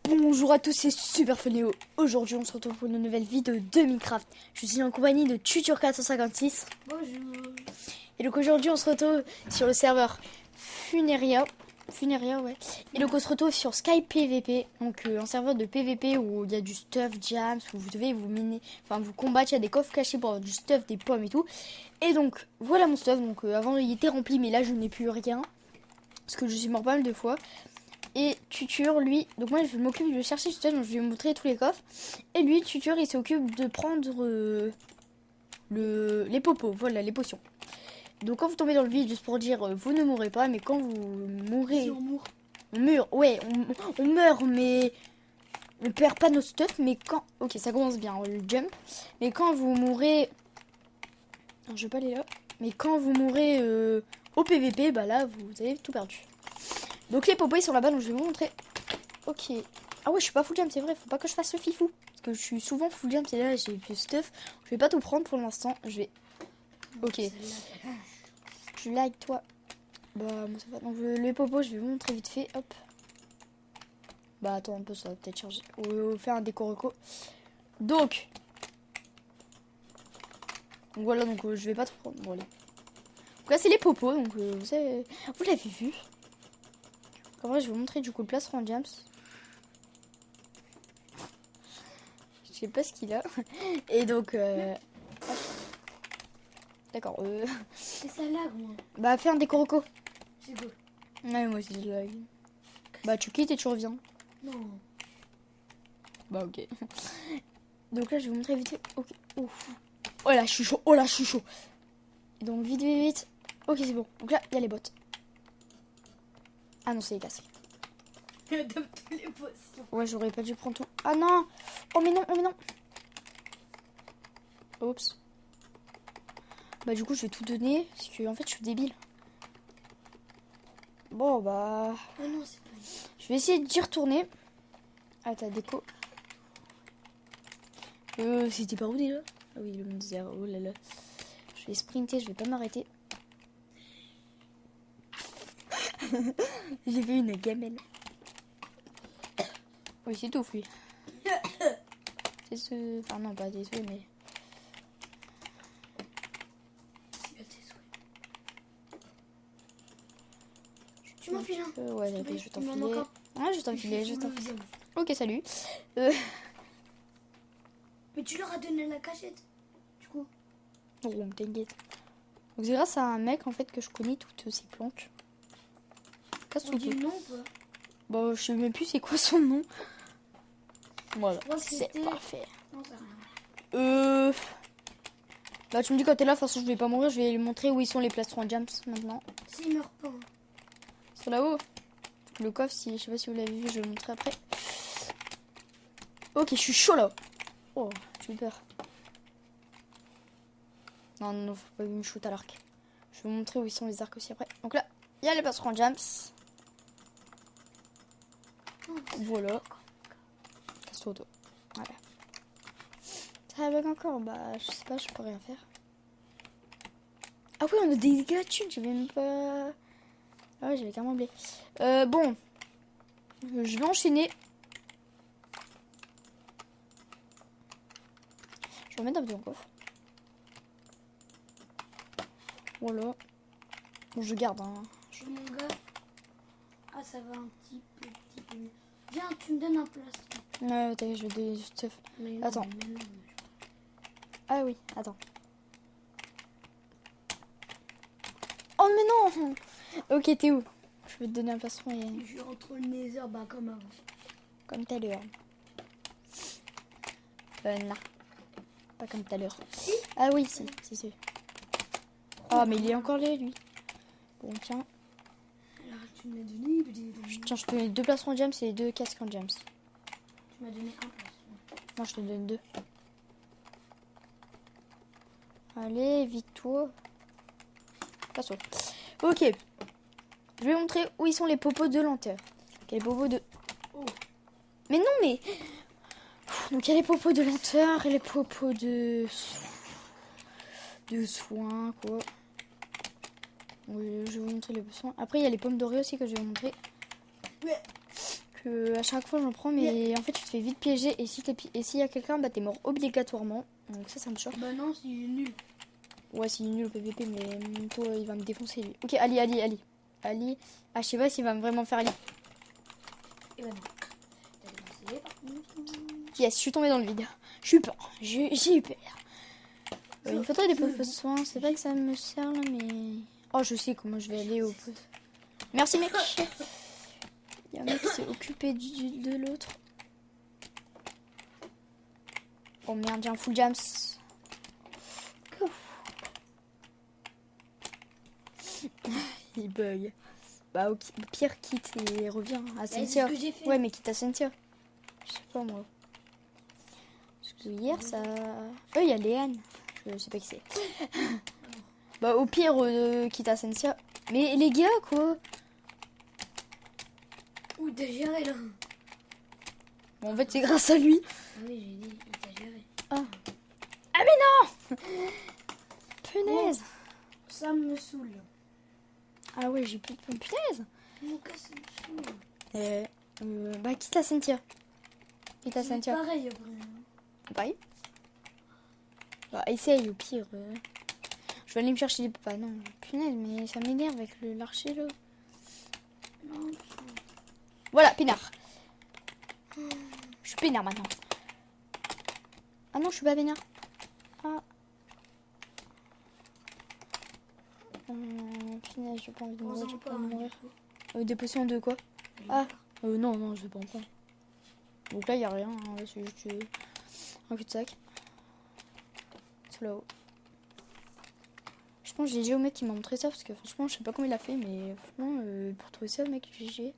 Bonjour à tous, c'est Super Féléo. Aujourd'hui, on se retrouve pour une nouvelle vidéo de Minecraft. Je suis en compagnie de Tutur456. Bonjour. Et donc aujourd'hui, on se retrouve sur le serveur Funeria, ouais. Et donc on se retrouve sur Sky PVP, donc un serveur de PVP où il y a du stuff, jams, où vous devez vous miner, enfin vous combattre. Il y a des coffres cachés pour avoir du stuff, des pommes et tout. Et donc voilà mon stuff. Donc avant il était rempli, mais là je n'ai plus rien parce que je suis mort pas mal de fois. Et Tutur, lui, donc moi je m'occupe de chercher tout ça, donc je vais vous montrer tous les coffres. Et lui, Tutur, il s'occupe de prendre les popos, voilà, les potions. Donc quand vous tombez dans le vide, juste pour dire, vous ne mourrez pas, mais quand vous mourrez... Si on mourra. On meurt, ouais, on meurt, mais on perd pas nos stuff, mais quand... Ok, ça commence bien, le jump. Mais quand vous mourrez... Alors, je vais pas aller là. Mais quand vous mourrez au PVP, bah là, vous avez tout perdu. Donc les popos ils sont là-bas, donc je vais vous montrer. Ok. Ah ouais, je suis pas full jump, c'est vrai, faut pas que je fasse le fifou. Parce que je suis souvent full jump, c'est là, j'ai plus stuff. Je vais pas tout prendre pour l'instant, je vais... Ok. Tu lag toi. Bah moi ça va. Donc les popos, je vais vous montrer vite fait, hop. Bah attends un peu, ça va peut-être charger. On va faire un décorico. Donc voilà, donc je vais pas tout prendre. Bon allez. Donc là c'est les popos, donc vous savez... Vous l'avez vu. En vrai, je vais vous montrer du coup le plastron James. Je sais pas ce qu'il a. Et donc, d'accord. C'est ça lag, moi. Bah, fais un décoroco. C'est beau. Ouais, moi aussi, je lag. Bah, tu quittes et tu reviens. Non. Bah, ok. Donc là, je vais vous montrer vite fait. Ok. Ouf. Oh là, je suis chaud. Oh là, je suis chaud. Et donc, vite, vite, vite. Ok, c'est bon. Donc là, il y a les bottes. Ah non, c'est les casques. Adopte les potions. Ouais, j'aurais pas dû prendre tout. Ah non. Oh mais non, oh mais non. Oups. Bah du coup je vais tout donner parce que en fait je suis débile. Bon bah Oh non, c'est pas. je vais essayer d'y retourner. Ah ta déco. C'était par où déjà? Ah oui le monde désert. Oh là là. Je vais sprinter, je vais pas m'arrêter. J'ai vu une gamelle. Oui c'est tout lui. C'est ce. Enfin non pas des souhaits mais. Tu m'en files un. Ouais, je vais t'enfiler. m'en manque Ah, je vais t'enfiler, je vais t'enfiler. Deuxième. Ok, salut. Mais tu leur as donné la cachette. Du coup. Oh, t'inquiète. Donc c'est grâce à un mec en fait que je connais toutes ces plantes. On dit le nom ou pas? Bah, je sais même plus c'est quoi son nom. Voilà, crois que c'est c'était- parfait. Non, c'est rien. Bah, tu me dis quand t'es là, de toute façon, je vais pas mourir. Je vais lui montrer où ils sont les plastrons Jams maintenant. S'il meurt pas. Ils sont là-haut. Le coffre, si, je sais pas si vous l'avez vu, je vais le montrer après. Ok, je suis chaud là. Oh, j'ai eu peur. Non, non, non, faut pas me shoot à l'arc. Je vais vous montrer où ils sont les arcs aussi après. Donc là, il y a les plastrons Jams. Voilà. Casse-toi, toi. Voilà. Ça bug encore. Bah, je sais pas, je peux rien faire. Ah oui, on a des dégâts dessus. J'avais même pas. Ah ouais, j'avais carrément oublié. Bon. Je vais enchaîner. Je vais remettre un peu dans le coffre. Voilà. Bon, je garde. Hein. Mon gars. Ah, ça va un petit peu mieux. Viens, tu me donnes un plastron. Ouais, t'as vu, je vais donner du stuff. Mais non, Attends. mais non. Ah oui, attends. Oh mais non. Ok, t'es où? Je vais te donner un plastron et... Je suis entre le nether, bah comme avant. Comme tout à l'heure. Non. Pas comme tout à l'heure. Ah oui, si, c'est sûr. Ah, mais il est encore là, lui. Bon, tiens. Alors, tu m'as donné. Tiens, je te donne 2 plastrons James et 2 casques en James. Tu m'as donné un plastron. Non, je te donne 2. Allez, vite toi. Passe. Ok. Je vais montrer où ils sont les popos de lenteur. Il y a les popos de... Oh. Mais non, mais... Donc il y a les popos de lenteur et les popos de... soins, quoi. Oui, je vais vous montrer les soins. Après, il y a les pommes dorées aussi que je vais vous montrer. Ouais. que à chaque fois j'en prends, mais en fait tu te fais vite piéger. Et si s'il y a quelqu'un, bah t'es mort obligatoirement. Donc ça me choque. Bah non, il est nul. Ouais, c'est nul au PVP, mais toi il va me défoncer lui. Ok, Ali. Ali. Ah, je sais pas s'il va vraiment faire Ali. Et bah non. T'as dévancé, par contre. Yes, je suis tombée dans le vide. Je suis peur. J'ai eu peur. Une photo des postes de soins, c'est vrai que ça me sert là, mais. Oh, je sais comment je vais aller au poste. Merci, mec. Il y a un mec qui s'est occupé de l'autre. Oh merde, j'ai un full jams. Il bug. Bah, au pire, quitte et revient à C'est Cynthia. ce que j'ai fait. Ouais, mais quitte à Cynthia. Je sais pas moi. Parce que hier, ça. Il y a Léane. Je sais pas qui c'est. Bah, au pire, quitte à Cynthia. Mais les gars, quoi. Ouh, t'as géré là. Bon, en fait, c'est grâce à lui. Ah oui, j'ai dit, il t'a géré. Ah. Ah, mais non. Punaise. Ça me saoule. Ah ouais, j'ai plus de punaise. Mon cas, ça me saoule. Bah, quitte à Cynthia. Quitte à C'est Cynthia. pareil après. Pareil. Bah, essaye au pire. Je vais aller me chercher des papas. Non, punaise, mais ça m'énerve avec l'archer là. Non. Voilà, peinard. Je suis peinard maintenant. Ah non, je suis pas peinard. Ah. Punaise, j'ai pas envie de mourir. J'ai pas envie de mourir. Des potions de quoi? Ah. Non, je vais pas en prendre. Donc là, il n'y a rien. Hein. C'est juste un cul-de-sac. C'est là-haut. Je pense que GG au mec qui m'a montré ça parce que franchement, je sais pas comment il a fait, mais franchement, pour trouver ça, mec, GG.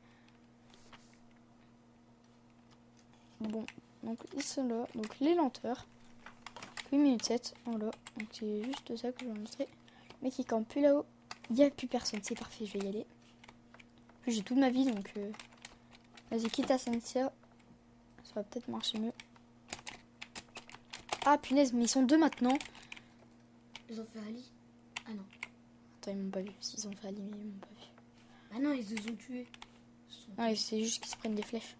Bon, donc ils sont là. Donc les lenteurs. 8 minutes 7 en là. Donc c'est juste ça que je vais vous montrer. Le mec il campe plus là-haut. Il n'y a plus personne, c'est parfait, je vais y aller. En plus j'ai toute ma vie donc vas-y, quitte à Cynthia. Ça va peut-être marcher mieux. Ah punaise, mais ils sont deux maintenant. Ils ont fait Ali. Ah non. Attends, ils m'ont pas vu. S'ils ont fait Ali, mais ils m'ont pas vu. Ah non, ils les ont tués. Ouais, c'est juste qu'ils se prennent des flèches.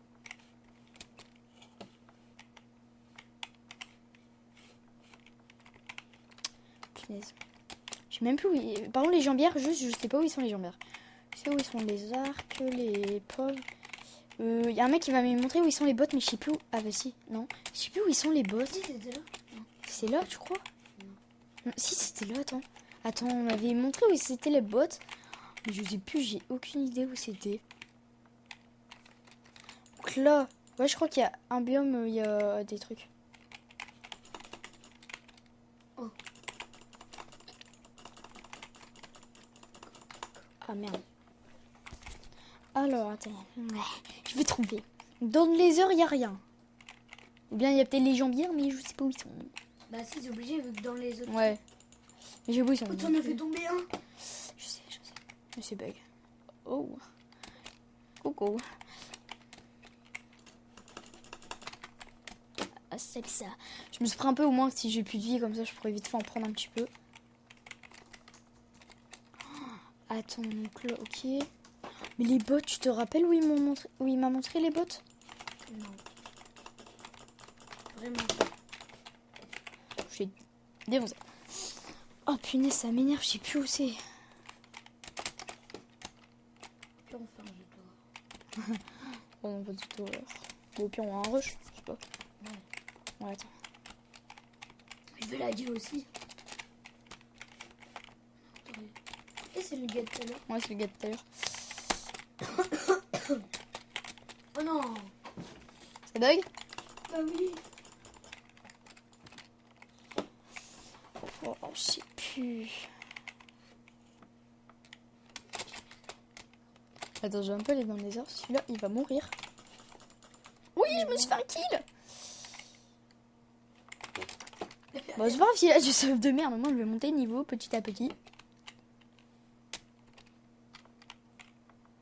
Punaise. Je sais même plus où ils... Par contre, les jambières, je sais pas où ils sont les jambières. Je sais où ils sont les arcs, les pauvres. Il y a un mec qui va me montrer où ils sont les bottes, mais je sais plus où. Ah bah si, non. Je sais plus où ils sont les bottes. Si, c'était là. C'est là, tu crois? Non. Si, c'était là, attends. Attends, on m'avait montré où c'était les bottes. Mais je sais plus, j'ai aucune idée où c'était. Donc là, ouais, je crois qu'il y a un biome, il y a des trucs. Oh. Ah merde. Alors, attends. Ouais, je vais trouver. Dans les heures, il n'y a rien. Ou bien il y a peut-être les jambières, mais je sais pas où ils sont. Bah si, c'est obligé vu que dans les autres. Ouais. Mais j'ai où ils sont. Oh, t'en as fait tomber un. Je sais. Je sais bug. Oh. Coucou. Ah, c'est ça. Je me suis pris un peu au moins si j'ai plus de vie, comme ça je pourrais vite fait en prendre un petit peu. Attends, donc là, ok. Mais les bottes, tu te rappelles où il m'a montré les bottes? Non. Vraiment. Je suis défoncé. Oh punaise, ça m'énerve, je sais plus où c'est. Enfin, je dois. Oh non, pas du tout. Bon, au pire, on a un rush, je sais pas. Ouais, attends. Je veux la dire aussi. Attendez. Et c'est le gars de tout à l'heure. Ouais, c'est le gars de tout à l'heure. Oh non. Ça bug? Bah oui. Oh, je sais plus. Attends, je vais un peu aller dans les airs. Celui-là, il va mourir. Oui, je me suis fait un kill. Bon, c'est pas grave s'il a du sauve de merde. Moi, je vais monter niveau petit à petit.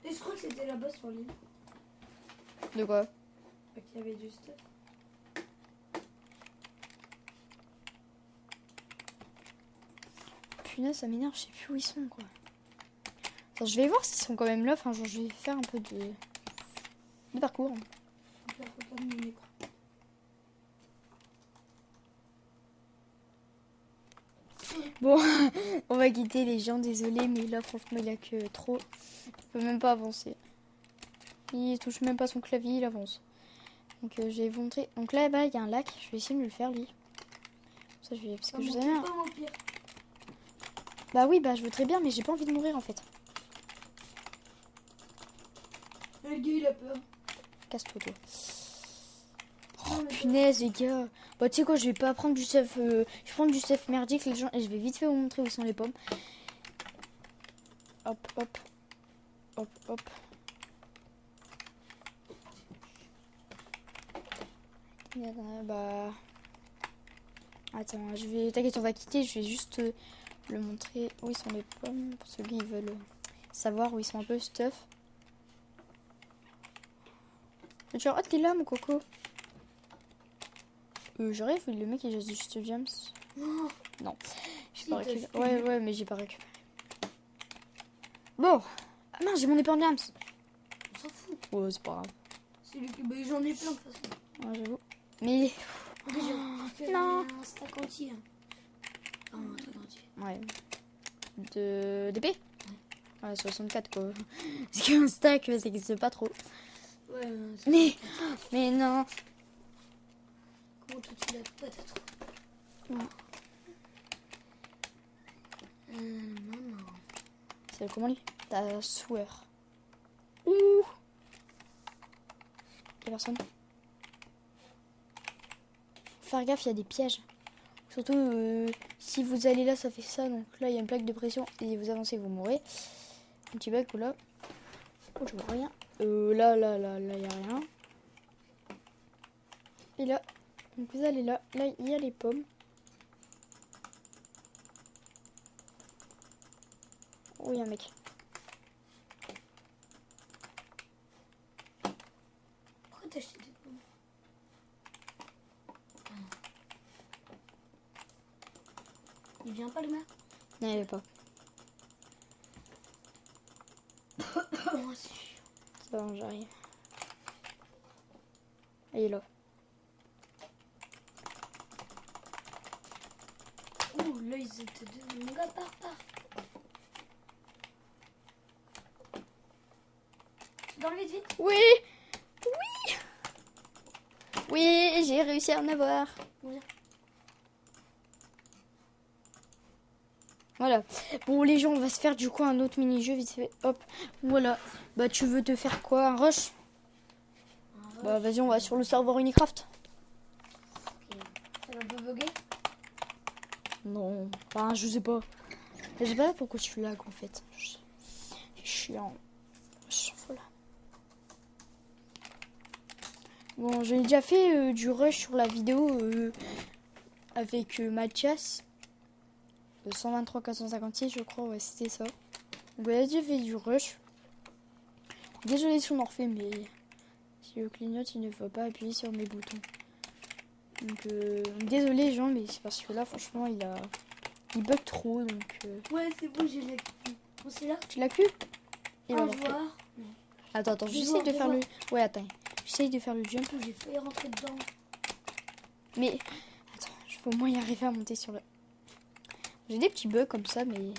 Et je crois que c'était là-bas sur l'île. De quoi? Qu'il y avait du stuff. Punaise, ça m'énerve, je sais plus où ils sont, quoi. Attends, je vais voir s'ils sont quand même là. Enfin, genre, je vais faire un peu de... de parcours. Je vais regarder mon écran. Bon, on va quitter les gens, désolé, mais là franchement il a que trop. Il peut même pas avancer. Il touche même pas son clavier, il avance. Donc je vais vous montrer. Donc là-bas il y a un lac, je vais essayer de me le faire lui. Ça je vais parce que je sais rien. Bah oui, bah je veux très bien, mais j'ai pas envie de mourir en fait. Le gars il a peur. Casse-toi toi. Oh punaise les gars. Bah tu sais quoi, je vais pas prendre du stuff. Je vais prendre du stuff merdique les gens et je vais vite fait vous montrer où sont les pommes. Hop hop. Hop hop. Bah. Attends, je vais. T'inquiète, on va quitter, je vais juste le montrer où ils sont les pommes. Pour ceux qui veulent savoir où ils sont un peu stuff. Tu as t'es là mon coco. J'aurais vu le mec il a juste James. Oh. Non, j'ai pas récupéré. Ouais, mais j'ai pas récupéré. Bon, ah mince, j'ai mon épée en James. On s'en fout. Ouais, c'est pas grave. C'est lui qui. Bah, j'en ai plein de toute façon. Ouais, j'avoue. Mais. Déjà, non. un stack entier. Non, un stack entier. Ouais. D'épée. Ouais, 64 quoi. Parce qu'un stack, ça existe pas trop. Ouais, Mais non. Comment toi tu l'as peut-être. Non. Non. C'est comment lui? T'as sueur. Ouh. Y'a personne. Faut faire gaffe, il y a des pièges. Surtout si vous allez là, ça fait ça. Donc là, il y a une plaque de pression et vous avancez, vous mourrez. Un petit bug là. Oh, je vois rien. Là, il y a rien. Et là, donc vous allez là. Là, il y a les pommes. Oh, il y a un mec. Pourquoi t'as acheté des pommes? Il vient pas le maire? Non, il n'y a pas. Moi c'est chiant. Ça va, j'arrive. Il est là. Ouh, là ils étaient deux. Mon gars, pars. Dans le vite. Oui. Oui, j'ai réussi à en avoir. Oui. Voilà. Bon, les gens, on va se faire du coup un autre mini-jeu vite fait. Hop. Voilà. Bah, tu veux te faire quoi? Un rush? Bah, vas-y, on va sur le serveur Unicraft. Ça va pas bugger? Non. Enfin, je sais pas. Je sais pas pourquoi tu lag en fait. C'est chiant. Voilà. Bon, j'ai déjà fait du rush sur la vidéo avec Mathias. 123 456 je crois, ouais c'était ça. Donc j'ai déjà fait du rush. Désolé si on en refait, mais si le clignote il ne faut pas appuyer sur mes boutons. Donc désolé gens, mais c'est parce que là franchement il bug trop donc. Ouais c'est bon, j'ai la clé. Bon c'est là. Tu l'as plus? Il va Au le refaire. revoir. Attends, Je j'essaye vois, de je faire vois. le. Ouais attends, j'essaye de faire le jump. J'ai failli rentrer dedans. Mais attends, je peux au moins y arriver à monter sur le. J'ai des petits bugs comme ça, mais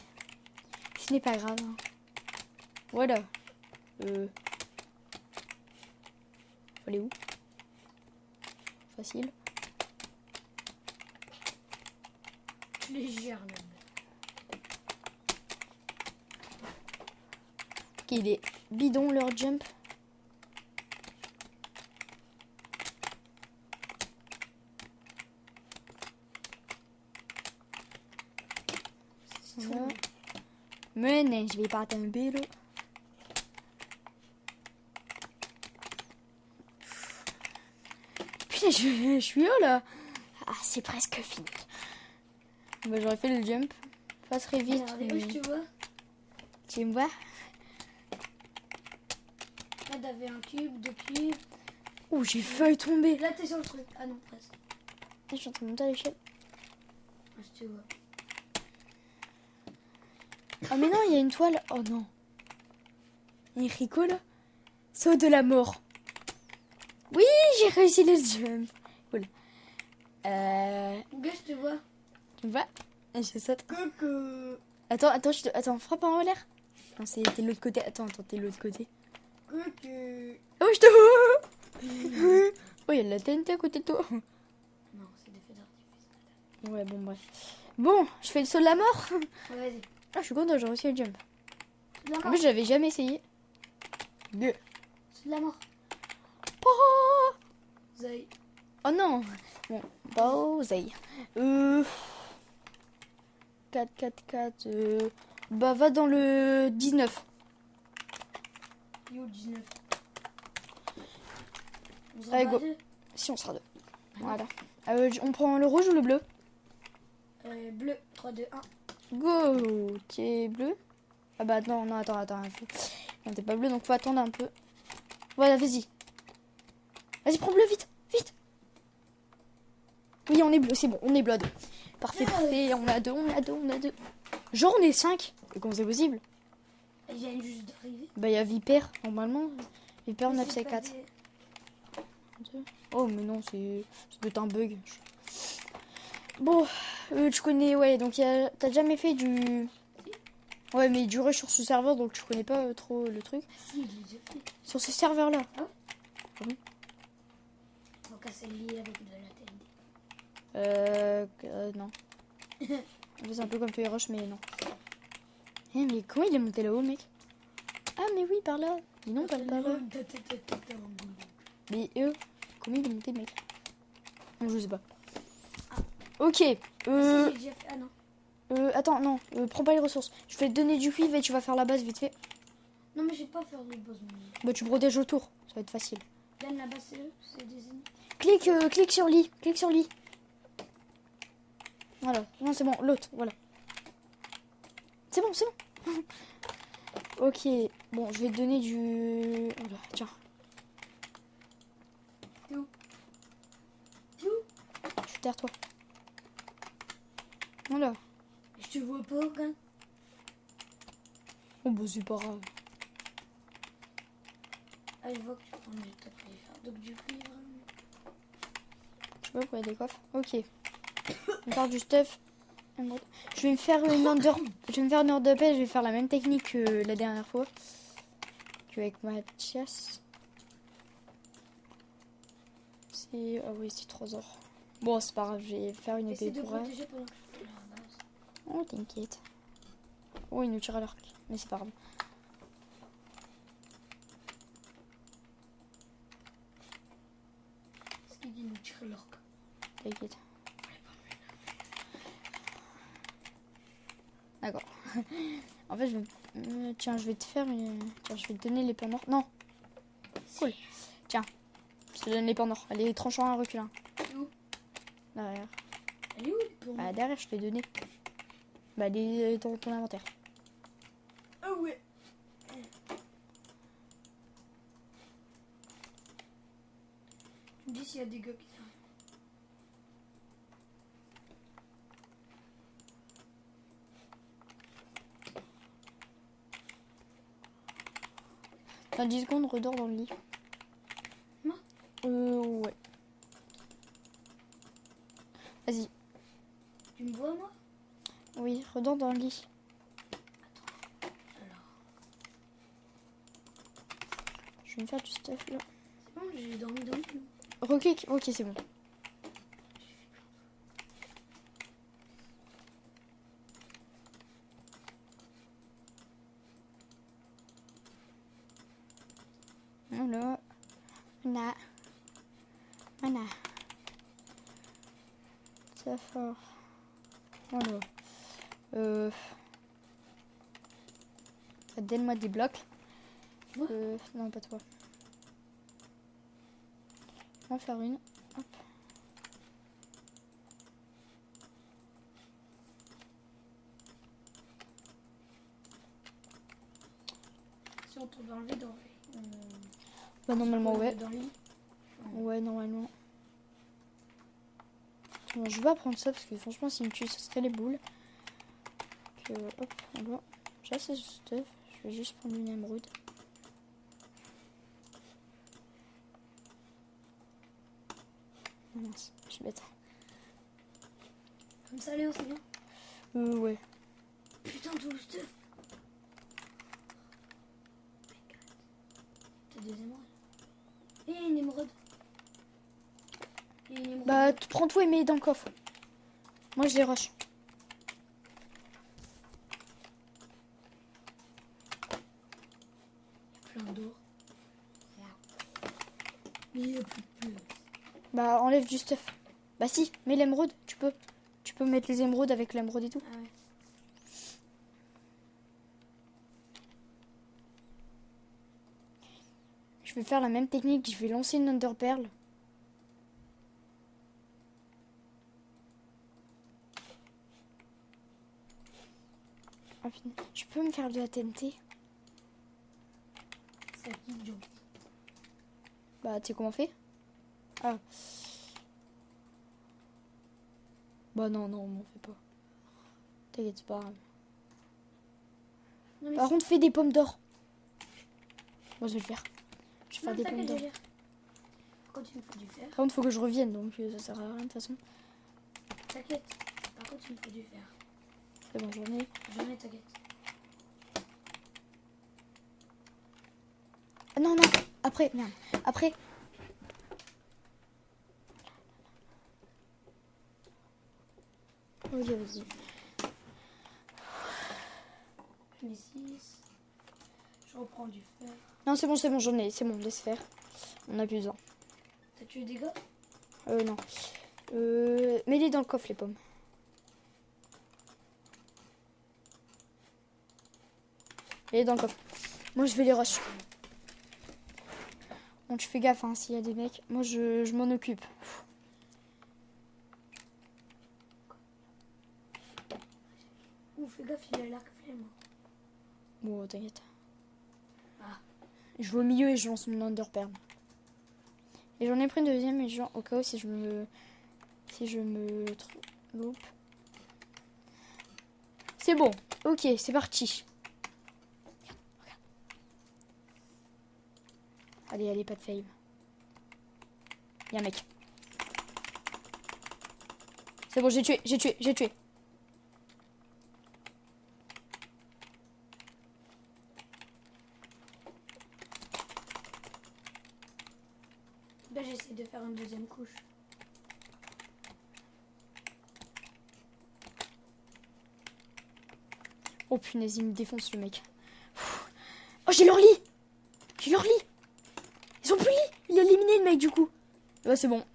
ce n'est pas grave. Hein. Voilà. Faut aller où? Facile. Je les gère même. Ok, il est bidon leur jump. Voilà. Mais non, je vais pas tomber là. Putain, je suis là là. Ah, c'est presque fini. Bah, j'aurais fait le jump. Pas très vite. Regardez, Mais... je te vois. Tu me vois? Là t'avais un cube, deux cubes. Oh, j'ai failli tomber. Là t'es sur le truc. Ah non, presque. Je suis en train de monter à l'échelle. Ah, je te vois. Ah mais non, il y a une toile. Oh non. Enrico là. Saut de la mort. Oui, j'ai réussi le jump. Cool. Gars, je te vois. Tu me vois? Je saute. Coucou. Attends, frappe en l'air. Non, t'es de l'autre côté. Attends, t'es de l'autre côté. Coucou. Oh, je te vois. Oh, il y a de la TNT à côté de toi. Non, c'est des feux d'artifice. Ouais, bon, bref. Bon, je fais le saut de la mort. Ouais, vas-y. Ah, je suis content, j'ai réussi le jump. C'est de la En mort. plus, j'avais jamais essayé. Deux. C'est de la mort. Oh, Zay. oh non. Bon, Bowser. 4, 4, 4. Bah, va dans le 19. Yo, 19. On Allez, s'en go. va deux. Si, on sera deux. Voilà. On prend le rouge ou le bleu? Bleu. 3, 2, 1. Go. T'es bleu? Ah bah non, attends. Non, t'es pas bleu, donc faut attendre un peu. Voilà, vas-y. Vas-y, prends bleu, vite. Oui, on est bleu, c'est bon, on est bleu à deux. Parfait, on est à deux. Genre, on est 5. Comment c'est possible? Elle vient juste d'arriver. Bah, il y a Viper, normalement. Viper Mais 9 c'est c pas 4. des- Oh, mais non, ça doit être un bug. Bon, tu connais, ouais, donc t'as jamais fait du... Ouais, mais du rush sur ce serveur, donc tu connais pas trop le truc. Si, il l'a déjà fait. Sur ce serveur-là. On va casser le lit avec de la TNT. Non. C'est un peu comme Toy Rush, mais non. Eh, mais comment il est monté là-haut, mec? Ah, mais oui, par là. Dis non, pas par là. Mais comment il est monté, mec? Non, je sais pas. Ok. Si, j'ai déjà fait. Ah non. Attends, non. Prends pas les ressources. Je vais te donner du cuivre et tu vas faire la base vite fait. Non, mais je vais pas faire les boss. Bah, tu protèges autour. Ça va être facile. Donne la base, c'est des ennemis. Clique sur lit. Clique sur lit. Voilà. Non, c'est bon. L'autre, voilà. C'est bon. Ok. Bon, je vais te donner du... Voilà, tiens. T'es où? Je suis derrière toi. Voilà. Je te vois pas, regarde. Oh, bah, c'est pas grave. Ah, je vois que tu prends du top pour les faire. Donc, du coup, Je sais pas pourquoi il y a des coffres. Ok. On part du stuff. Je vais me faire une under... Je vais me faire une heure de paix. Je vais faire la même technique que la dernière fois. Qu'avec Mathias. C'est... Ah oui, c'est 3 heures. Bon, c'est pas grave. Je vais faire une épée essaie de pour elle. protéger pendant que je fais la base. Oh, t'inquiète. Oh, il nous tire à l'arc. Mais c'est pas grave. Est-ce qu'il dit nous tirer l'orque? T'inquiète. D'accord. En fait, tiens, je vais te faire une... Tiens, je vais te donner l'épée en or. Non. Cool. Tiens. Je te donne l'épée en or. Allez, tranchant un recul. Elle est où? Derrière. Elle est où pour moi? Bah, derrière, je te l'ai donné. Bah, elle est dans ton inventaire. Ah ouais. Tu me dis s'il y a des gars qui sont. Dans 10 secondes, redors dans le lit. Moi? Ouais. Vas-y. Tu me vois, moi? Oui, redors dans le lit. Alors. Je vais me faire du stuff, là. C'est bon, j'ai dormi dans le lit. Reclique. Ok, c'est bon. Voilà. Voilà. Ça fort. Voilà. Donne-moi des blocs. Moi Non, pas toi. On va en faire une. Hop. Si on tombe dans le vide, Bah, normalement, ouais. Dans le lit. Ouais, normalement. Bon, je vais pas prendre ça parce que franchement, s'il me tue, ce serait les boules. Donc, hop, on va. J'ai assez de stuff. Je vais juste prendre une émeraude. Oh, mince, je suis bête. Comme ça, Léo, c'est bien. Ouais. Putain, tout le stuff. T'as des émeraudes. Et une émeraude. Et une émeraude. Bah, prends tout et mets dans le coffre. Moi, je les rush. Plein d'or. Mais il n'y a plus de place. Bah, enlève du stuff. Bah si, mets l'émeraude, tu peux. Tu peux mettre les émeraudes avec l'émeraude et tout. Ah ouais. Je vais faire la même technique, je vais lancer une Ender Pearl. Ah, putain. Je peux me faire de la TNT. Ça pique, Joe. Bah, tu sais comment on fait? Ah. Bah non, non, on m'en fait pas. T'inquiète, c'est pas grave. Non, mais Par contre, fais des pommes d'or. Moi, je vais le faire. Je vais faire non, des pommes t'inquiète, d'or. je vais faire. Par contre, il me faut du fer. Par contre, faut que je revienne, donc ça sert à rien de toute façon. T'inquiète. Par contre, il me faut du fer. C'est bon, j'en ai. J'en ai, t'inquiète. Ah, non, non, après, merde. Après. Ok, vas-y. J'en ai 6. Je reprends du fer. Non, c'est bon, j'en ai. C'est bon, laisse faire. On a plus besoin. T'as tué des gars? Non. Mets-les dans le coffre, les pommes. Mets-les dans le coffre. Moi, je vais les rush. Bon, tu fais gaffe, hein, s'il y a des mecs. Moi, je m'en occupe. Ouh, fais gaffe, il a l'arc flemme. Bon, t'inquiète. Ah. Je vais au milieu et je lance mon Ender Pearl. Et j'en ai pris une deuxième, mais genre, au cas où, si je me loupe. C'est bon. Ok, c'est parti. Allez, allez, pas de fail. Y'a un mec. C'est bon, j'ai tué. Là, j'essaie de faire une deuxième couche. Oh punaise, il me défonce le mec. Oh, j'ai leur lit. Ils ont plus lit. Il a éliminé le mec du coup. Bah c'est bon.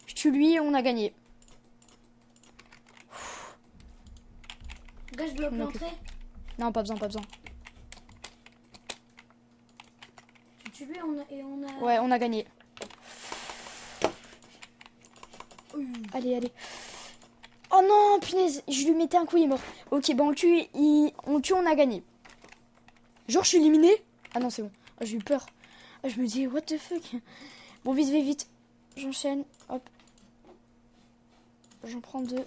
Je tue lui et on a gagné. Gars, je bloque On a l'entrée. Non, pas besoin. Tu tues lui et on a... Ouais, on a gagné. Allez. Oh non, punaise, je lui mettais un coup, il est mort. Ok, bon, on le tue, on a gagné. Genre, je suis éliminé? Ah non, c'est bon. Ah, j'ai eu peur. Ah, je me dis, what the fuck? Bon, vite. J'enchaîne, hop. J'en prends 2.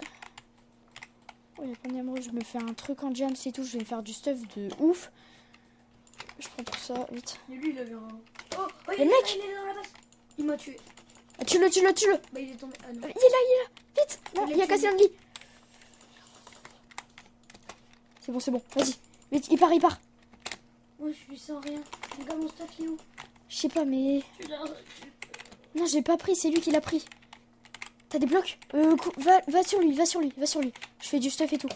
Oh, il y a plein d'émeraudes, je me fais un truc en jam, c'est tout. Je vais me faire du stuff de ouf. Je prends tout ça, vite. Et lui, il avait un... Oh, Le mec il est dans la base. Il m'a tué. Ah, tue-le. Bah, il est tombé. Ah non. Il est là. Vite. Non, il a cassé un lit. C'est bon. Vas-y. Vite, il part. Moi, je suis sans rien. Les gars, mon stuff, il est où? Je sais pas, mais... Tu l'as... Non, j'ai pas pris, c'est lui qui l'a pris. T'as des blocs? Va sur lui. Je fais du stuff et tout.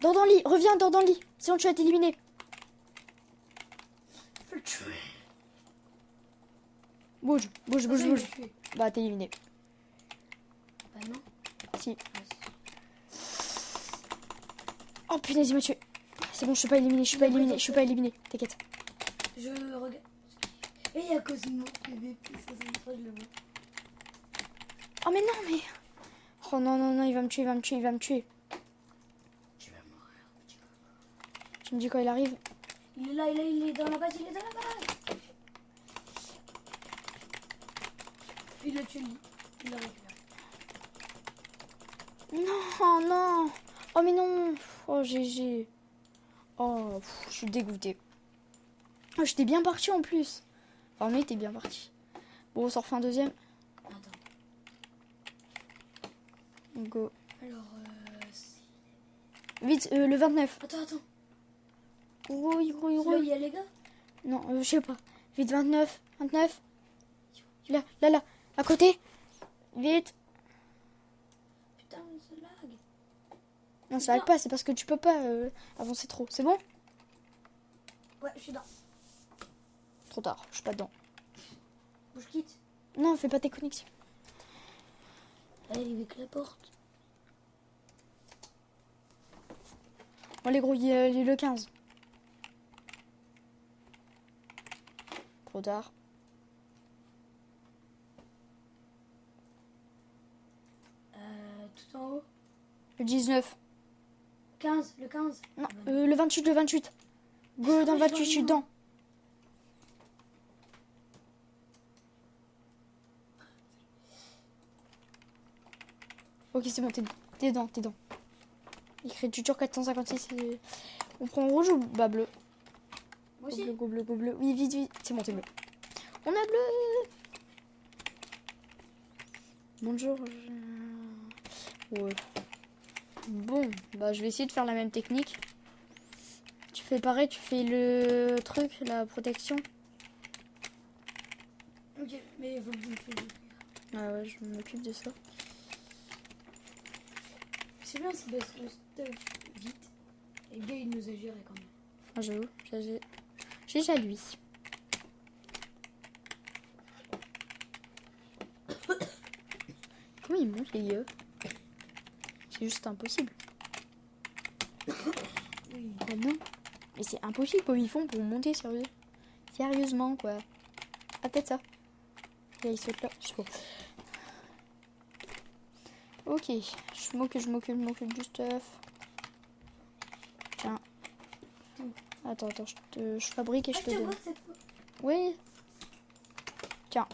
Dors dans le lit, reviens, dors dans le lit. Sinon tu vas t'éliminer. Je le tuer. Bouge. Il m'a tué. Bah, t'es éliminé. Bah non. Si. Oh punaise, il m'a tué. C'est bon, je suis pas éliminé. T'inquiète. Je regarde. Et il y a Cosmo. PVP63, je le vois. Oh mais non, mais... Oh non, il va me tuer. Tu vas mourir. Tu me dis quand il arrive? Il est là, il est dans la base, Il l'a tué, lui. Il l'a récupéré. Non. Oh mais non. Oh GG. Oh, je suis dégoûtée. Oh, j'étais bien parti en plus. Alors, mais t'es bien parti. Bon, on s'en refait un deuxième. Attends. Go. Alors, Vite, le 29. Attends. Grouille. C'est là où il y a les gars? Non, je sais pas. Vite, 29. Là, à côté. Vite. Putain, ça lag. Non, ça lag pas, c'est parce que tu peux pas avancer trop. C'est bon? Ouais, je suis dans. Trop tard, je suis pas dedans. Bon, je quitte. Non, fais pas tes connexions. Allez, avec la porte. Bon, les gros, il y a le 15. Trop tard. Tout en haut. Le 19. 15, le 15. Non, le 28. Go dans le 28, je suis dedans. Ok, c'est bon, t'es dedans. Écriture 456. On prend rouge ou bah bleu? Moi aussi. Go bleu. Oui, vite. C'est bon, t'es bleu. On a bleu. Bonjour. Ouais. Bon, bah je vais essayer de faire la même technique. Tu fais pareil, tu fais le truc, la protection. Ok, mais il faut que je me fasse. Ah ouais, je m'occupe de ça. C'est bien, c'est parce que stuff vite. Et le gars, il nous a géré quand même. Ah j'avoue, j'ai déjà lui. Comment ils montent les gars? C'est juste impossible. Oui. Oh non. Mais c'est impossible comment ils font pour monter sérieusement quoi. Ah peut-être ça. Là il saute là, je sais pas. Ok, je m'occupe du stuff. Tiens. Attends, je fabrique et je te te donne. vois cette fois. Oui. Tiens.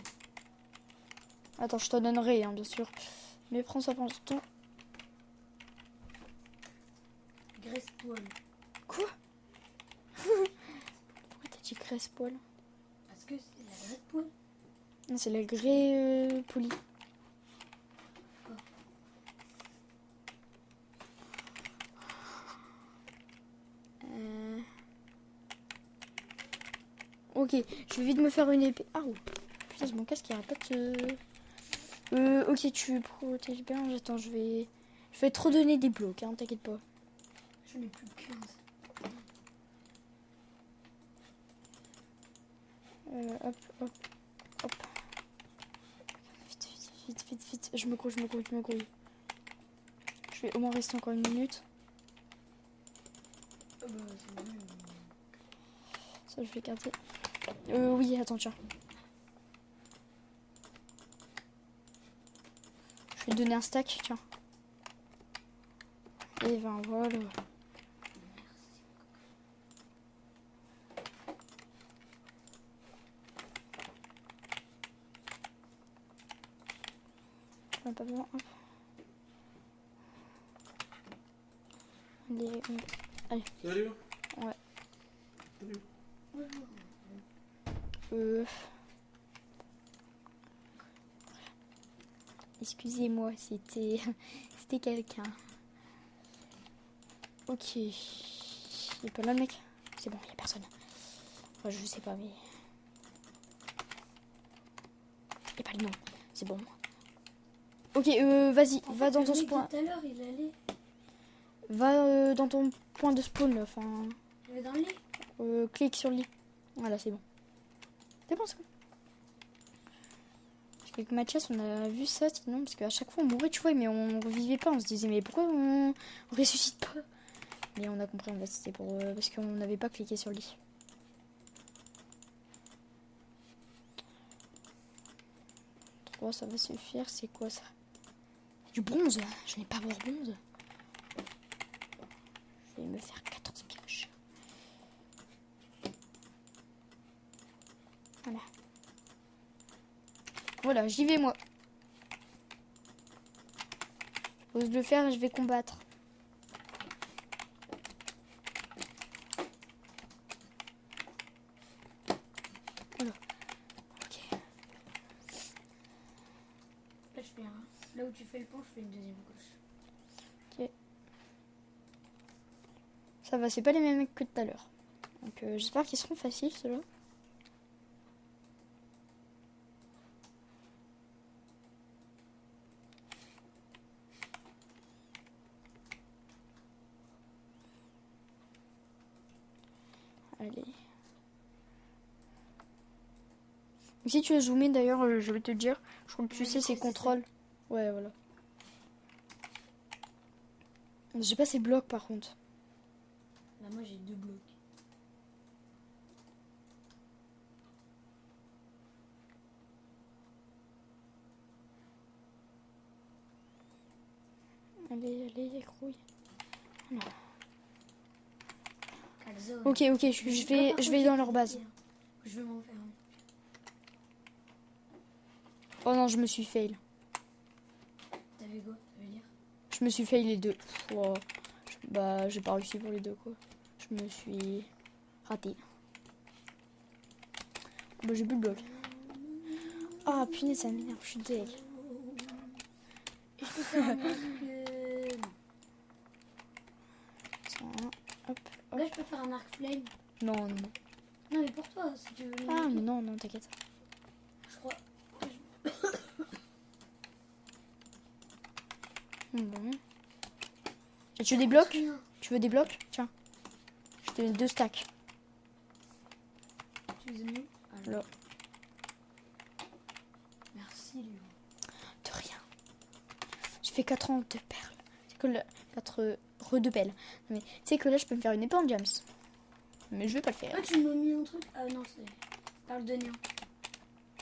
Attends, je te donnerai, hein, bien sûr. Mais prends ça pendant ce temps. Graisse poil. Quoi? Pourquoi t'as dit graisse poil? Parce que c'est la graisse poil. Non, c'est la grès poli. Ok, je vais vite me faire une épée. Ah, oh. Putain, c'est mon casque qui arrête pas de se... ok, tu protèges bien. Attends, je vais te redonner des blocs, hein, t'inquiète pas. J'en ai plus de 15. Hop. Vite. Je me grouille. Je vais au moins rester encore 1 minute. Ah bah, c'est mieux. Ça, je vais garder. Oui, attends, tiens. Je vais te donner un stack, tiens. Et ben voilà. Pas besoin, hop. Allez. Salut. Ouais. Salut. Excusez-moi, c'était quelqu'un. Ok. Il est pas là le mec? C'est bon, il y a personne. Enfin, je sais pas, mais... Il pas le nom. C'est bon. Ok, vas-y, va dans ton spawn. Tout à l'heure, il allait. Va dans ton point de spawn, là. Enfin, Il est dans le lit. clique sur le lit. Voilà, c'est bon. C'est bon. Avec Mathias, on a vu ça, sinon, parce qu'à chaque fois, on mourait, tu vois, mais on revivait pas. On se disait, mais pourquoi on ressuscite pas? Mais on a compris, en fait, c'était pour... parce qu'on n'avait pas cliqué sur le lit. Oh, ça va suffire, c'est quoi ça? Du bronze, je n'ai pas voir bronze. Je vais me faire 14 pioches. Voilà, j'y vais moi. J'ose le faire et je vais combattre. Voilà. Là où tu fais le pont, je fais une deuxième couche. Ça va, c'est pas les mêmes que tout à l'heure. Donc j'espère qu'ils seront faciles ceux-là. Allez. Donc, si tu veux zoomer d'ailleurs, je vais te dire, je crois que tu Ouais, sais, je c'est sais, contrôle. Ouais, voilà. J'ai pas ces blocs par contre. Là, moi, j'ai 2 blocs. Allez, allez, grouille. Calzone. Ok, je vais dans leur base. Je vais m'en faire un. Oh non, je me suis fail. T'avais quoi? Ça veut dire? Je me suis fail les deux. Oh, bah, j'ai pas réussi pour les deux, quoi. Je me suis raté. Bah, j'ai plus de bloc. Ah, punaise, ça m'énerve, je suis deg. Et je peux faire un arc. Tiens, hop, hop. Là, je peux faire un arc flame. Non, non. Non, mais pour toi, si tu veux. Ah, mais non, non, t'inquiète. Je crois. Bon. Tu veux des blocs? Rien. Tu veux des blocs? Tiens. Je te donne 2 stacks. Tu les as mis où? Là. Merci, Léo. De rien. J'ai fait 4 ans de perles. C'est que le 4 de pelles. Mais tu sais que là, je peux me faire une épée en James. Mais je vais pas le faire. Ah, tu m'as mis un truc. Ah non, c'est. Parle de néant.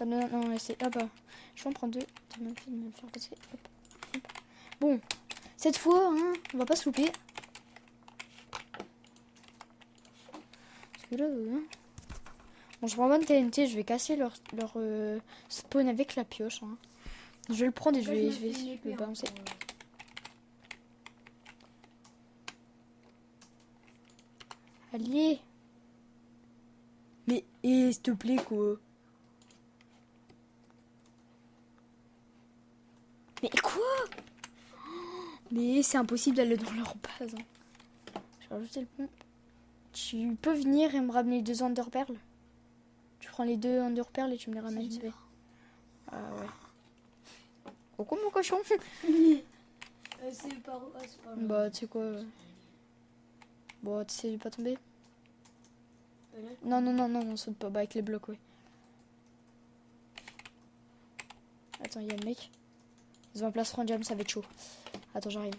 Ah, non, non, non, c'est. Ah bah. Je vais en prendre 2. Ça m'a fait de me le faire passer. Hop, hop. Bon. Cette fois, hein, on va pas se louper. Parce que là, bon, je prends bonne TNT, je vais casser leur spawn avec la pioche. Hein. Je vais le prendre et je vais le balancer. Allez. Mais, s'il te plaît, quoi. Mais quoi? Mais c'est impossible d'aller dans leur base. Hein. Je vais rajouter le pont. Tu peux venir et me ramener 2 enderperles? Tu prends les 2 enderperles et tu me les ramènes, c'est fait. Ah ouais. Coucou mon cochon. C'est par où? Ah, c'est par là. Bah tu sais quoi. Bon, tu sais pas tomber. Là. Non, non, non, non, non, saute pas. Bah avec les blocs, ouais. Attends, il y a le mec. Ils ont un plastron jam, ça va être chaud. Attends, j'arrive.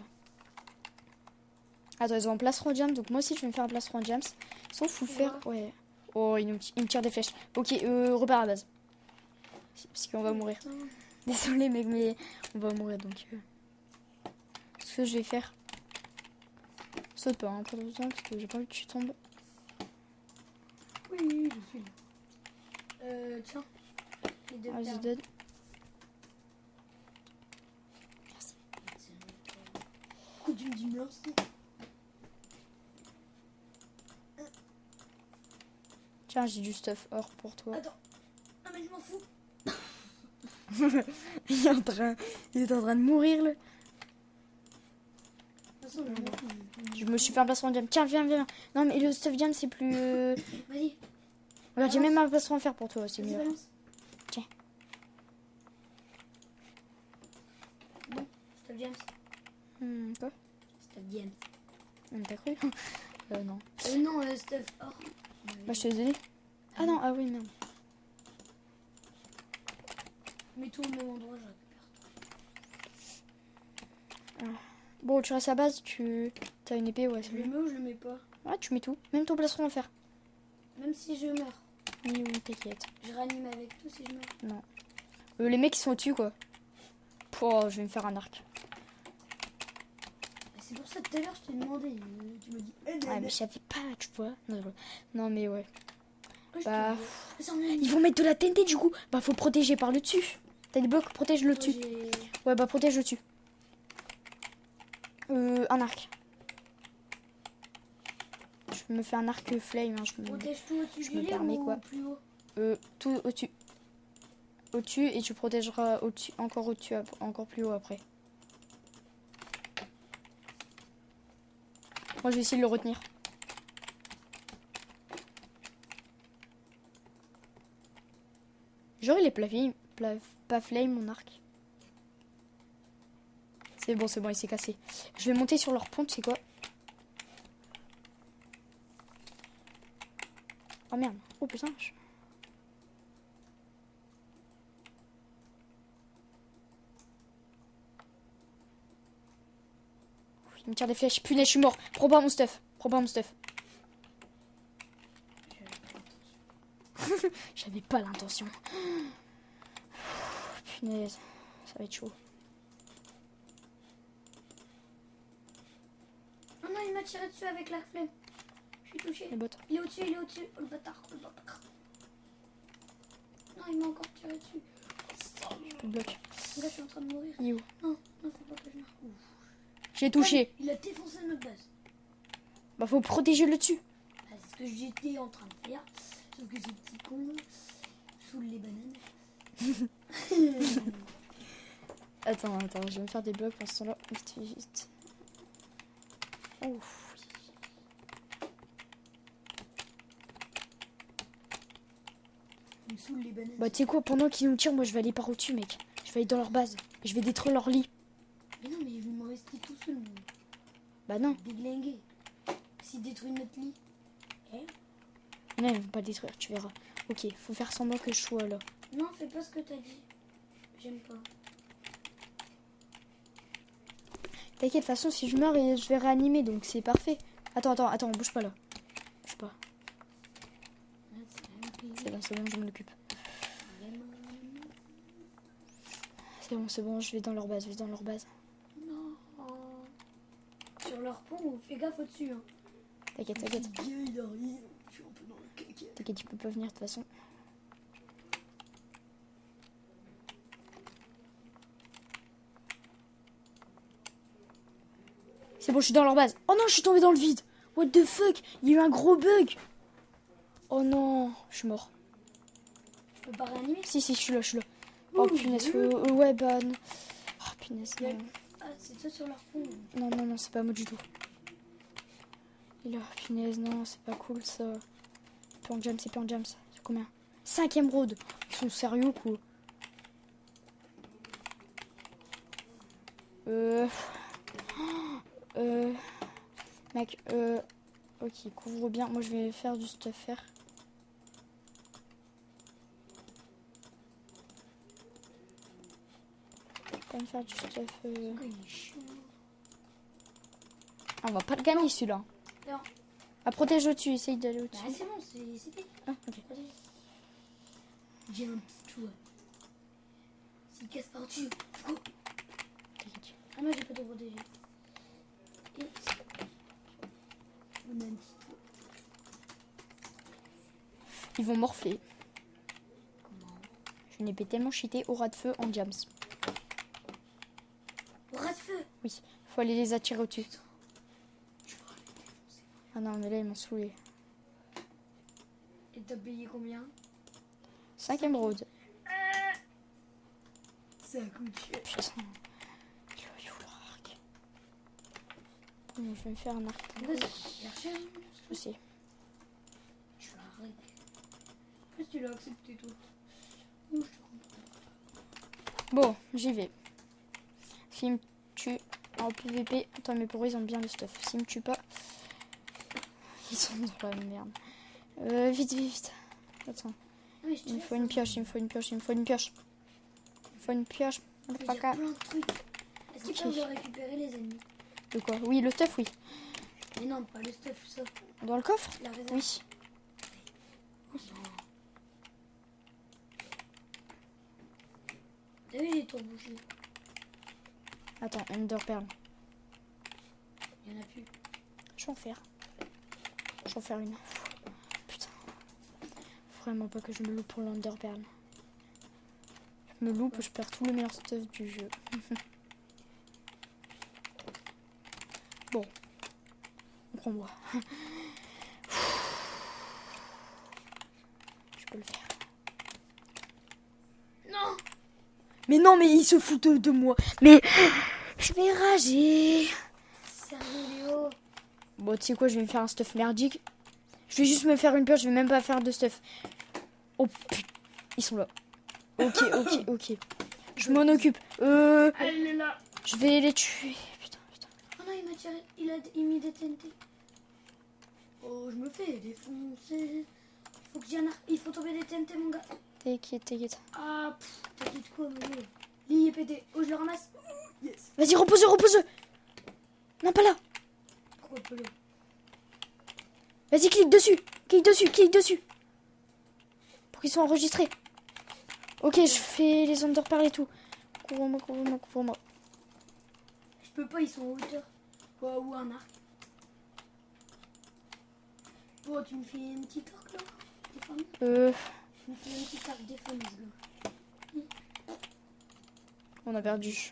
Attends, ils ont un plastron jam, donc moi aussi je vais me faire un plastron jam. Sauf faut le faire. Ouais. Oh, il me tire des flèches. Ok, repère à base. Parce qu'on va mourir. Désolé, mec, mais on va mourir donc. Ce que je vais faire. Saute pas, hein, pas tout le temps, parce que j'ai pas envie que tu tombes. Oui, je suis là. Tiens. Les 2 Vas-y, perles. donne. Coup tu me dis merci. Tiens, j'ai du stuff or pour toi. Attends. Ah, mais je m'en fous. il est en train de mourir, là. De toute façon, je m'en fous. Je me suis fait un plastron jam. Tiens, viens, viens. Non, mais le stuff jam, c'est plus. Vas-y. Regarde, j'ai même un plastron à faire pour toi, c'est Vas-y, mieux. balance. Tiens. Bon, Stop James. Quoi? Stop James. T'as cru? Non. Non, Stuff or. Bah, je te l'ai donné. Ah non, ah oui, merde. Mets tout au même endroit, je récupère. Bon, tu restes à base, t'as une épée, ouais, c'est Je le mieux. mets ou je le mets pas? Ouais, tu mets tout. Même ton plastron à faire. Même si je meurs. Oui, oui, t'inquiète. Je ranime avec tout si je meurs. Non. Les mecs, ils sont au-dessus, quoi. Oh, je vais me faire un arc. Et c'est pour ça que tout à l'heure je t'ai demandé. Tu m'as dit. Ah, mais je savais pas, tu vois. Non, mais ouais. Ouais, je Bah, te dis. ils vont mettre de la TNT, du coup. Bah, faut protéger par le dessus. T'as des blocs, protège le dessus. Ouais, bah, protège le dessus. Un arc. Je me fais un arc flame. Hein, Protège tout au-dessus je du me lit permets, ou quoi. plus haut? tout au-dessus. au-dessus et tu protégeras au-dessus, encore plus haut après. Moi, je vais essayer de le retenir. Genre, il est pas flame, mon arc. C'est bon, il s'est cassé. Je vais monter sur leur pont, c'est quoi? Oh merde. Oh putain. Il me tire des flèches. Punaise, je suis mort. Prends pas mon stuff. J'avais pas l'intention. Punaise. Ça va être chaud. Oh non, il m'a tiré dessus avec la flemme. Je suis touchée. Les bots. Il est au-dessus. Oh, le bâtard. Non, il m'a encore tiré dessus. Je le bloque. Là, je suis en train de mourir. Il est où? Non, faut pas que je meure. J'ai touché. Il a défoncé notre base. Bah, faut protéger le dessus. C'est ce que j'étais en train de faire. Sauf que ces petits cons saoulent les bananes. Attends, je vais me faire des blocs pour ce temps-là. Vite. Ouf. Ils me saoulent les bananes. Bah, tu sais quoi, pendant qu'ils nous tirent, moi je vais aller par au-dessus, mec. Je vais aller dans leur base. Je vais détruire leur lit. Mais non, mais ils vont me rester tout seul. Bah, non. Déglingué. S'ils détruisent notre lit. Non, ils vont pas le détruire, tu verras. Ok, faut faire semblant que je sois là. Non, fais pas ce que t'as dit. J'aime pas. T'inquiète, de toute façon, si je meurs, je vais réanimer, donc c'est parfait. Attends, bouge pas là. Bouge pas. C'est bon, je m'en occupe. C'est bon, je vais dans leur base, Non. Sur leur pont, fais gaffe au-dessus. Hein. T'inquiète. Il arrive. Je suis un peu dans le caca. T'inquiète, tu peux pas venir de toute façon. C'est bon, je suis dans leur base. Oh non, je suis tombé dans le vide. What the fuck? Il y a eu un gros bug. Oh non, je suis mort. Je peux pas réanimer? Si, je suis là. Oh punaise, ouais, bah... Oh punaise, non. Ah, c'est toi sur leur pont. Non, c'est pas moi du tout. Et là, punaise, non, c'est pas cool ça. C'est pas en jams. C'est combien? 5ème road. Ils sont sérieux quoi? Mec, ok, couvre bien. Moi, je vais faire du stuff faire. Je vais me faire du stuff. Ah, on va pas le gagner celui-là. Non. Ah, protège au-dessus, essaye d'aller au-dessus. Bah, c'est bon, c'est fait. Ah, ok. J'ai un petit toit. S'il casse par-dessus, go. T'inquiète. Ah, moi, j'ai pas de protéger. Et on a un petit toit. Ils vont morfler. Comment? Je n'ai pas tellement cheaté au ras de feu en jams. Au ras de feu. Oui, faut aller les attirer au-dessus. Ah non, mais là, ils m'ont saoulé. Et t'as payé combien? 5ème road. Ça coûte cher. Putain. Il faut leur arc. Bon, je vais me faire un arc. Je sais. Je l'arrête. En plus, tu l'as accepté, toi. Oh, je te comprends. Bon, j'y vais. S'il me tue en PVP. Attends, mais pour eux, ils ont bien le stuff. S'ils me tuent pas, ils sont dans la merde. Vite. Attends. Ah, mais je te Il me laisse, faut hein. une pioche. Il me faut une pioche. Il y a plein de trucs. Est-ce qu'ils Ok. peuvent le récupérer, les ennemis? De quoi? Oui, le stuff, oui. Mais non, pas le stuff, ça. Dans le coffre? La réserve. Oui. T'as vu, j'ai tout bouché. Attends, Ender Pearl. Il y en a plus. Je vais en faire. Une. Putain. Vraiment pas que je me loupe pour l'Ender Pearl. Je me loupe, je perds tout le meilleur stuff du jeu. Bon. Prends-moi. Je peux le faire. Non, Mais non, mais ils se foutent de moi. Mais je vais rager. Sérieux, Léo. Bon, tu sais quoi, je vais me faire un stuff merdique. Je vais juste me faire une pioche, je vais même pas faire de stuff. Oh putain, ils sont là. Ok. Je m'en occupe. Elle est là. Je vais les tuer. Putain. Oh non, il m'a tiré. Il a mis des TNT. Oh, je me fais défoncer. Faut que j'ai un arc. Il faut tomber des TNT, mon gars. T'inquiète. Ah, t'inquiète quoi, mon gars. L'île est pété. Oh, je le ramasse. Yes. Vas-y, repose-le. Non, pas là. Pourquoi pas là? Vas-y, clique dessus. Pour qu'ils soient enregistrés. Ok, je fais les underperles et tout. Couvre-moi. Je peux pas, ils sont en hauteur. Oh, ou un arc. Oh, tu me fais un petit arc là? Défense. Tu me fais un petit arc défense, là. On a perdu.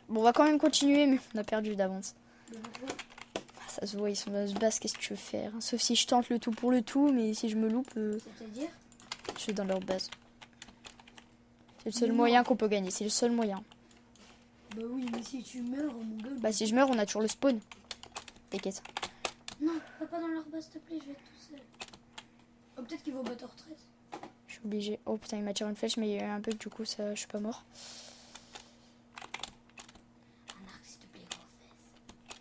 Bon, on va quand même continuer, mais on a perdu d'avance. Ah, ça se voit, ils sont dans ce base, qu'est-ce que tu veux faire? Sauf si je tente le tout pour le tout, mais si je me loupe, C'est-à-dire? je suis dans leur base. C'est le seul moyen qu'on peut gagner, c'est le seul moyen. Bah oui, mais si tu meurs, mon gars. Bah si je meurs, on a toujours le spawn. T'inquiète. Non, va pas dans leur base, s'il te plaît, je vais être tout seul. Oh, peut-être qu'ils vont battre en retraite. Je suis obligée. Oh putain, il m'a tiré une flèche, mais il y a eu un bug, du coup, ça, je suis pas mort. Un arc, s'il te plaît, grossesse.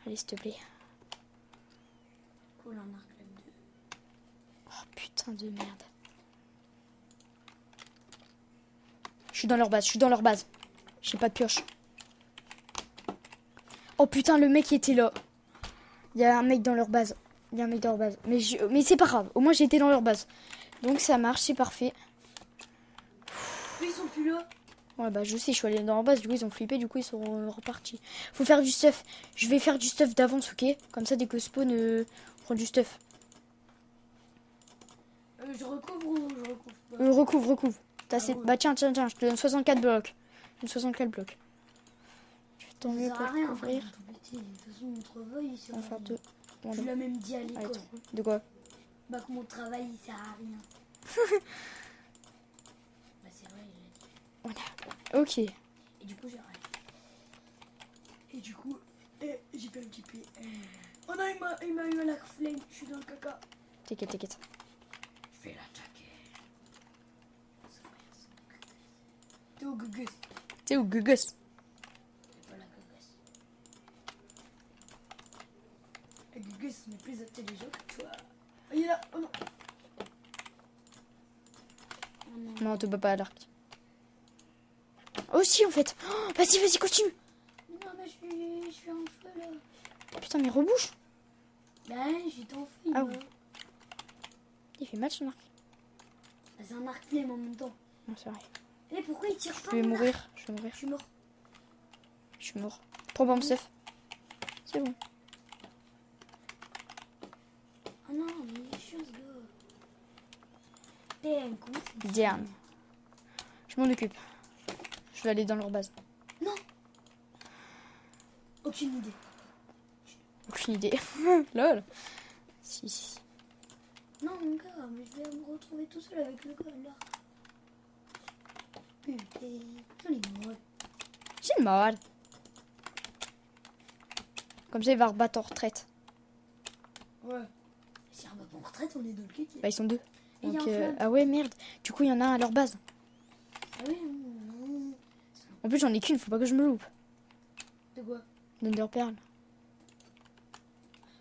Allez, s'il te plaît. Cool, un arc, même 2. Oh putain de merde. Je suis dans leur base. J'ai pas de pioche. Oh putain, le mec qui était là. Il y a un mec dans leur base. Mais c'est pas grave. Au moins, j'ai été dans leur base. Donc ça marche, c'est parfait. Ils sont plus là. Ouais, bah je sais, je suis allée dans leur base. Du coup, ils ont flippé. Du coup, ils sont repartis. Faut faire du stuff. Je vais faire du stuff d'avance, ok? Comme ça, dès que spawn, on prend du stuff. Je recouvre ou je recouvre pas? Recouvre. Bah tiens, je te donne 64 blocs. 64 blocs. Je vais tant mieux Ça pour sert à rien, couvrir. de toute façon, mon travail, il sert à Enfin, rien. deux. Bon, Tu allez. l'as même dit à l'école. De quoi? Bah que mon travail, il sert à rien. Bah c'est vrai, il l'a dit. Voilà. Ok. Et du coup, j'ai arrêté. Et du coup, j'ai fait un petit peu. Oh non, il m'a eu à la flame. Je suis dans le caca. T'inquiète. Je vais l'attaquer. T'es au gugus. T'es où, Gugus? C'est pas la gugus. La gugus n'est plus intelligent que toi. Oh, il est là. Oh non. Oh non. Non, on te bat pas à l'arc. Oh si, en fait. Oh, vas-y, continue. Non, mais je suis en feu là. Putain, mais rebouche. Bah, j'étais en feu. Ah oui. Il fait mal son arc. Bah, c'est un arc flemme en même temps. Non, c'est vrai. Et pourquoi il tire pas Je vais mon arc? mourir. Je suis mort. 3 bombes stuff. C'est bon. Oh non, mais il est chiant ce gars. T'es un con. Diane. Je m'en occupe. Je vais aller dans leur base. Non. Aucune idée. Aucune idée. Lol. Si. Non, mon gars, mais je vais me retrouver tout seul avec le gars là. Putain, j'en ai marre. J'ai mal. Comme ça, il va rebattre en retraite. Ouais. Si on va pas en retraite, on est dans le kit. Bah, ils sont 2. Et il y a Donc, un flingue. ah ouais, merde. Du coup, il y en a un à leur base. Ah oui, En plus, j'en ai qu'une, faut pas que je me loupe. de quoi? D'Underpearl.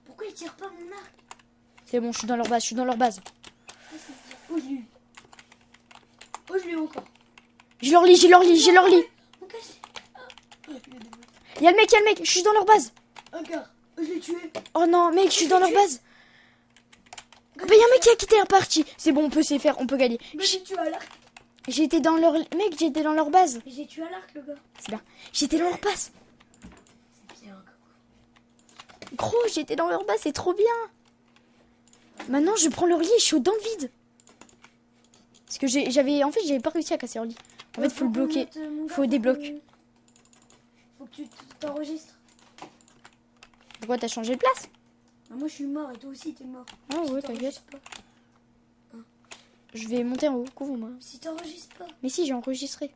Pourquoi il tire pas mon arc? C'est bon, je suis dans leur base. Oh, je l'ai eu. Oh, je l'ai eu encore. J'ai leur lit. Mon gars, il est démon. Il y a le mec, je suis dans leur base. Encore. Oh, je l'ai tué. Oh non, mec, je suis dans leur base. Bah, il y a un mec qui a quitté la partie. C'est bon, on peut s'y faire, on peut gagner. Mais j'ai tué à l'arc. J'étais dans leur base. Mais j'ai tué à l'arc, le gars. C'est bien. J'étais dans leur base. C'est bien. Gros, j'étais dans leur base, c'est trop bien. Maintenant, je prends leur lit et je suis dans le vide. Parce que j'avais pas réussi à casser leur lit. En fait, faut le bloquer. Faut des blocs. Faut que tu t'enregistres. Pourquoi t'as changé de place? Ah, moi, je suis mort et toi aussi, t'es mort. Ah Si ouais, t'inquiète. t'enregistres pas. Je vais monter en haut, couvre-moi. Si t'enregistres pas. Mais si, j'ai enregistré.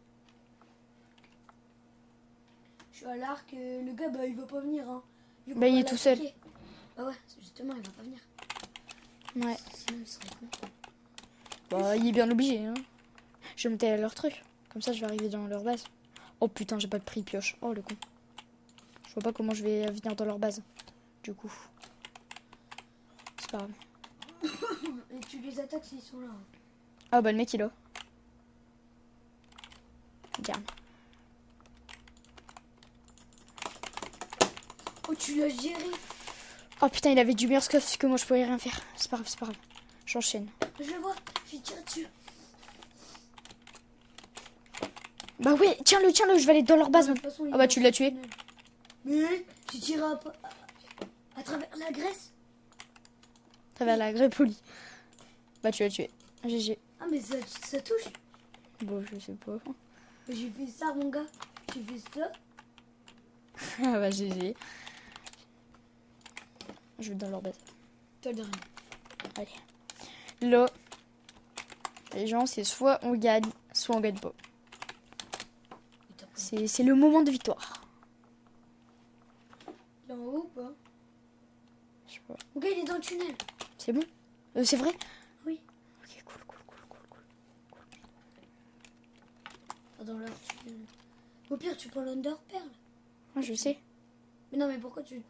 suis à l'arc, le gars, bah, il va pas venir. Hein. Vu Bah, qu'on il va est tout seul. l'attaquer. Bah ouais, justement, il va pas venir. Ouais. Sinon, il serait con. Bah, il est bien obligé. Hein. Je vais monter à leur truc. Comme ça, je vais arriver dans leur base. Oh putain, j'ai pas pris pioche. Oh le con. Je vois pas comment je vais venir dans leur base. Du coup. C'est pas grave. Et tu les attaques s'ils sont là. Hein. Ah bah le mec il est là. Regarde. Oh, tu l'as géré. Oh putain, il avait du meilleur scoff que moi, je pouvais rien faire. C'est pas grave, c'est pas grave. J'enchaîne. Je le vois, j'ai tiré dessus. Bah ouais, tiens-le, je vais aller dans leur base. De toute façon, il Ah bah est tu dans l'as le tué. tunnel. Mais j'ai tiré à travers la graisse. Travers la grêpe polie. Bah tu l'as tué. GG. Ah mais ça touche. Bon, je sais pas. J'ai fait ça mon gars. J'ai fait ça. Ah bah GG. Je vais dans leur base. T'as de rien. Allez. Là, les gens, c'est soit on gagne, soit on gagne pas. C'est le moment de victoire. Il est en haut ou pas? Je sais pas. Mon gars il est dans le tunnel. C'est bon? C'est vrai? Oui. Ok, cool. Ah, dans leur tunnel. Au pire tu prends l'Under Pearl. Ah, je sais. Mais non mais pourquoi tu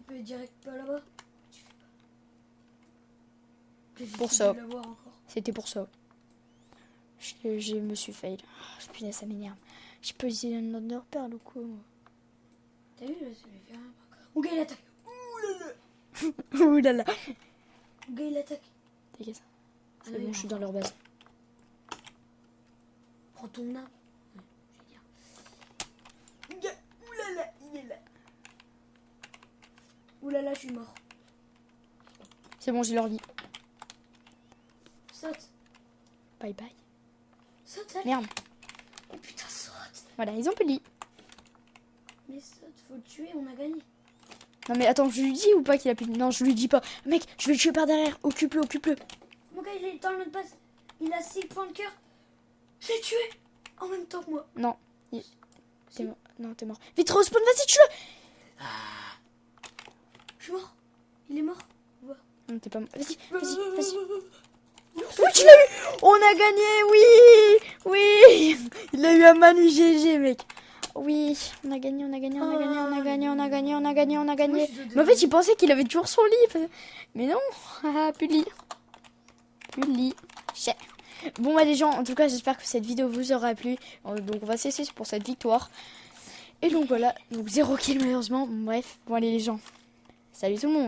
peux direct pas là-bas? Tu fais pas. J'ai Pour essayé ça. de l'avoir encore. C'était pour ça. Je me suis fail. Oh, punaise, ça m'énerve. Je peux essayer un Under Pearl ou quoi, moi? T'as vu là, ça lui fait rien. Mon gars il attaque. Ouh là là. Ouh là là. Mon gars il attaque. T'inquiète. Ah C'est non, bon, il je suis est dans leur base. Prends ton arme. Ouais, je vais dire. Ouh là là, il est là. Ouh là là, je suis mort. C'est bon, j'ai leur vie. Saute. Bye bye. Saute, saute. Merde. Oh putain, saute. Voilà, ils ont plus de lit. Mais saute, faut le tuer, on a gagné. Non mais attends, je lui dis ou pas qu'il a plus de... Non, je lui dis pas. Mec, je vais le tuer par derrière. Occupe-le. Mon gars, il est dans notre base. Il a 6 points de cœur. Je l'ai tué en même temps que moi. Non. Si. T'es mort. Non, t'es mort. Vite, respawn, vas-y, tue-le. Je suis mort. Il est mort. Ouais. Non, t'es pas mort. Vas-y. Oui, Oui, tu l'as eu. On a gagné, oui. Il a eu un Manu GG, mec. Oui, on a gagné. Moi, Mais je suis en fait, il pensait qu'il avait toujours son lit. Mais non, ah, plus de lit. Chais. Bon, bah, les gens, en tout cas, j'espère que cette vidéo vous aura plu. Donc, on va cesser pour cette victoire. Et donc, voilà. Donc, 0 kill, malheureusement. Bref, bon, allez, les gens. Salut tout le monde.